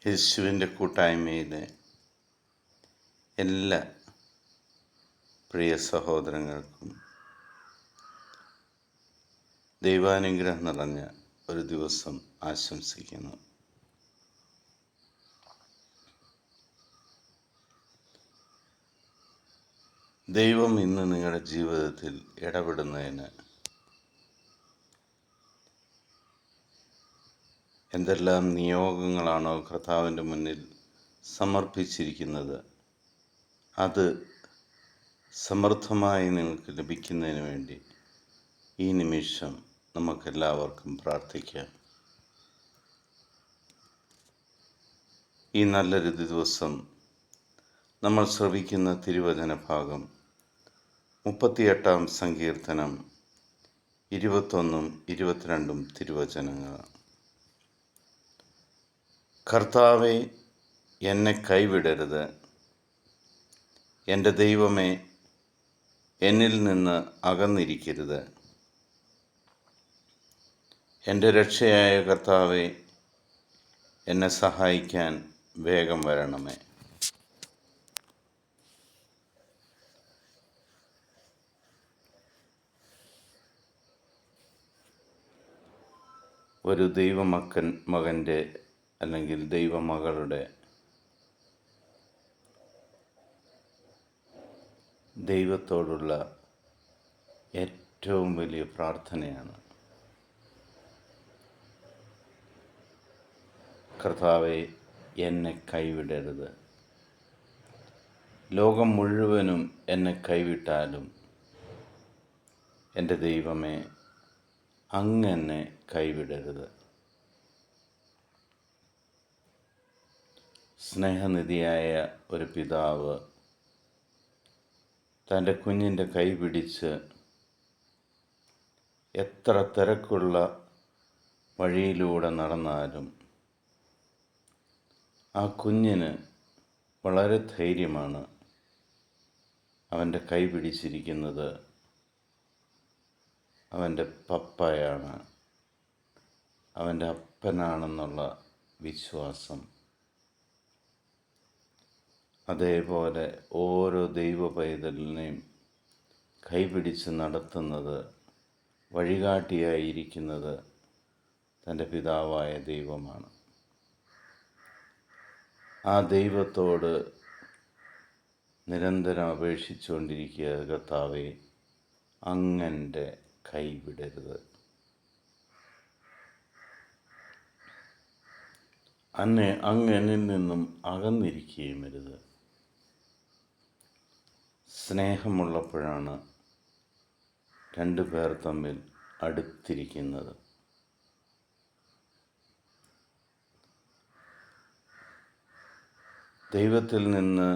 യേശുവിൻ്റെ കൂട്ടായ്മയിലെ എല്ലാ പ്രിയ സഹോദരങ്ങൾക്കും ദൈവാനുഗ്രഹം നിറഞ്ഞ ഒരു ദിവസം ആശംസിക്കുന്നു. ദൈവം ഇന്ന് നിങ്ങളുടെ ജീവിതത്തിൽ ഇടപെടുന്നതിന് എന്തെല്ലാം നിയോഗങ്ങളാണോ കർത്താവിൻ്റെ മുന്നിൽ സമർപ്പിച്ചിരിക്കുന്നത്, അത് സമൃദ്ധമായി നിങ്ങൾക്ക് ലഭിക്കുന്നതിന് വേണ്ടി ഈ നിമിഷം നമുക്കെല്ലാവർക്കും പ്രാർത്ഥിക്കാം. ഈ നല്ലൊരു ദിവസം നമ്മൾ ശ്രവിക്കുന്ന തിരുവചന ഭാഗം 38-ാം സങ്കീർത്തനം 21-ഉം 22-ഉം തിരുവചനങ്ങളാണ്. കർത്താവേ, എന്നെ കൈവിടരുത്. എൻ്റെ ദൈവമേ, എന്നിൽ നിന്ന് അകന്നിരിക്കരുത്. എൻ്റെ രക്ഷയായ കർത്താവേ, എന്നെ സഹായിക്കാൻ വേഗം വരണമേ. ഒരു മകൻ്റെ അല്ലെങ്കിൽ ദൈവമകളുടെ ദൈവത്തോടുള്ള ഏറ്റവും വലിയ പ്രാർത്ഥനയാണ്, കർത്താവേ, എന്നെ കൈവിടരുത്. ലോകം മുഴുവനും എന്നെ കൈവിട്ടാലും എൻ്റെ ദൈവമേ, അങ്ങെന്നെ കൈവിടരുത്. സ്നേഹനിധിയായ ഒരു പിതാവ് തൻ്റെ കുഞ്ഞിൻ്റെ കൈ പിടിച്ച് എത്ര തിരക്കുള്ള വഴിയിലൂടെ നടന്നാലും ആ കുഞ്ഞിന് വളരെ ധൈര്യമാണ്. അവൻ്റെ കൈ പിടിച്ചിരിക്കുന്നത് അവൻ്റെ പപ്പയാണ്, അവൻ്റെ അപ്പനാണെന്നുള്ള വിശ്വാസം. അതേപോലെ ഓരോ ദൈവ പൈതലിനെയും കൈപിടിച്ച് നടത്തുന്നത്, വഴികാട്ടിയായിരിക്കുന്നത് തൻ്റെ പിതാവായ ദൈവമാണ്. ആ ദൈവത്തോട് നിരന്തരം അപേക്ഷിച്ചുകൊണ്ടിരിക്കുക, കർത്താവേ, അങ്ങൻ്റെ കൈവിടരുത്. അങ്ങ് എന്നിൽ നിന്നും അകന്നിരിക്കുകയും അരുത്. സ്നേഹമുള്ളപ്പോഴാണ് രണ്ടു പേർ തമ്മിൽ അടുത്തിരിക്കുന്നത്. ദൈവത്തിൽ നിന്ന്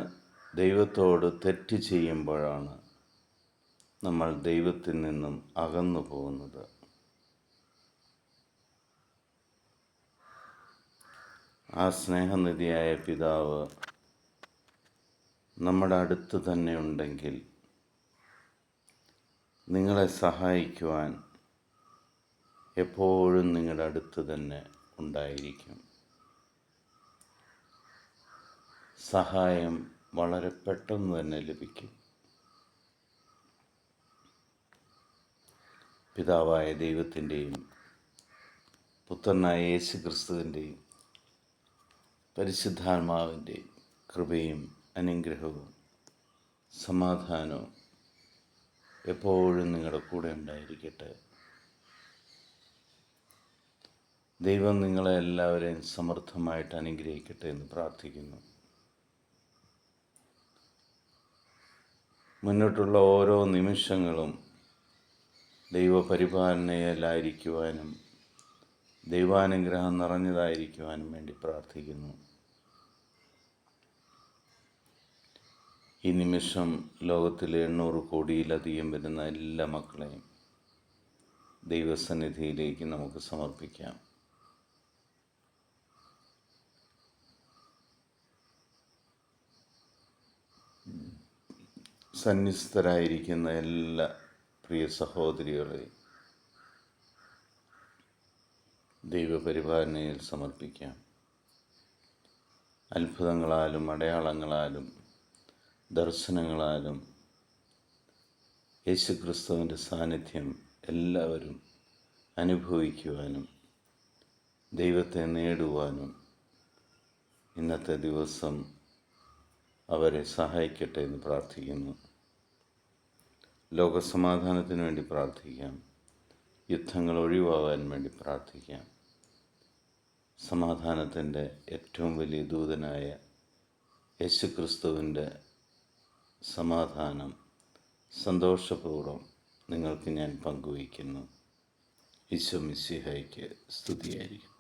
ദൈവത്തോട് തെറ്റ് ചെയ്യുമ്പോഴാണ് നമ്മൾ ദൈവത്തിൽ നിന്നും അകന്നു പോകുന്നത്. ആ സ്നേഹനിധിയായ പിതാവ് നമ്മുടെ അടുത്ത് തന്നെ ഉണ്ടെങ്കിൽ നിങ്ങളെ സഹായിക്കുവാൻ എപ്പോഴും നിങ്ങളുടെ അടുത്ത് തന്നെ ഉണ്ടായിരിക്കും. സഹായം വളരെ പെട്ടെന്ന് തന്നെ ലഭിക്കും. പിതാവായ ദൈവത്തിൻ്റെയും പുത്രനായ യേശു ക്രിസ്തുവിൻ്റെയും പരിശുദ്ധാത്മാവിൻ്റെയും കൃപയും അനുഗ്രഹവും സമാധാനവും എപ്പോഴും നിങ്ങളുടെ കൂടെ ഉണ്ടായിരിക്കട്ടെ. ദൈവം നിങ്ങളെ എല്ലാവരെയും സമൃദ്ധമായിട്ട് അനുഗ്രഹിക്കട്ടെ എന്ന് പ്രാർത്ഥിക്കുന്നു. മുന്നോട്ടുള്ള ഓരോ നിമിഷങ്ങളും ദൈവപരിപാലനയിലായിരിക്കുവാനും ദൈവാനുഗ്രഹം നിറഞ്ഞതായിരിക്കുവാനും വേണ്ടി പ്രാർത്ഥിക്കുന്നു. ഈ നിമിഷം ലോകത്തിലെ 800 കോടിയിലധികം വരുന്ന എല്ലാ മക്കളെയും ദൈവസന്നിധിയിലേക്ക് നമുക്ക് സമർപ്പിക്കാം. സന്നിസ്ഥരായിരിക്കുന്ന എല്ലാ പ്രിയ സഹോദരികളെയും ദൈവപരിപാലനയിൽ സമർപ്പിക്കാം. അത്ഭുതങ്ങളാലും അടയാളങ്ങളാലും ദർശനങ്ങളാലും യേശുക്രിസ്തുവിൻ്റെ സാന്നിധ്യം എല്ലാവരും അനുഭവിക്കുവാനും ദൈവത്തെ നേടുവാനും ഇന്നത്തെ ദിവസം അവരെ സഹായിക്കട്ടെ എന്ന് പ്രാർത്ഥിക്കുന്നു. ലോകസമാധാനത്തിന് വേണ്ടി പ്രാർത്ഥിക്കാം. യുദ്ധങ്ങൾ ഒഴിവാകാൻ വേണ്ടി പ്രാർത്ഥിക്കാം. സമാധാനത്തിൻ്റെ ഏറ്റവും വലിയ ദൂതനായ യേശുക്രിസ്തുവിൻ്റെ സമാധാനം സന്തോഷപൂർവ്വം നിങ്ങൾക്ക് ഞാൻ പങ്കുവയ്ക്കുന്നു. ഈശോ മിശിഹായ്ക്ക് സ്തുതിയായിരിക്കും.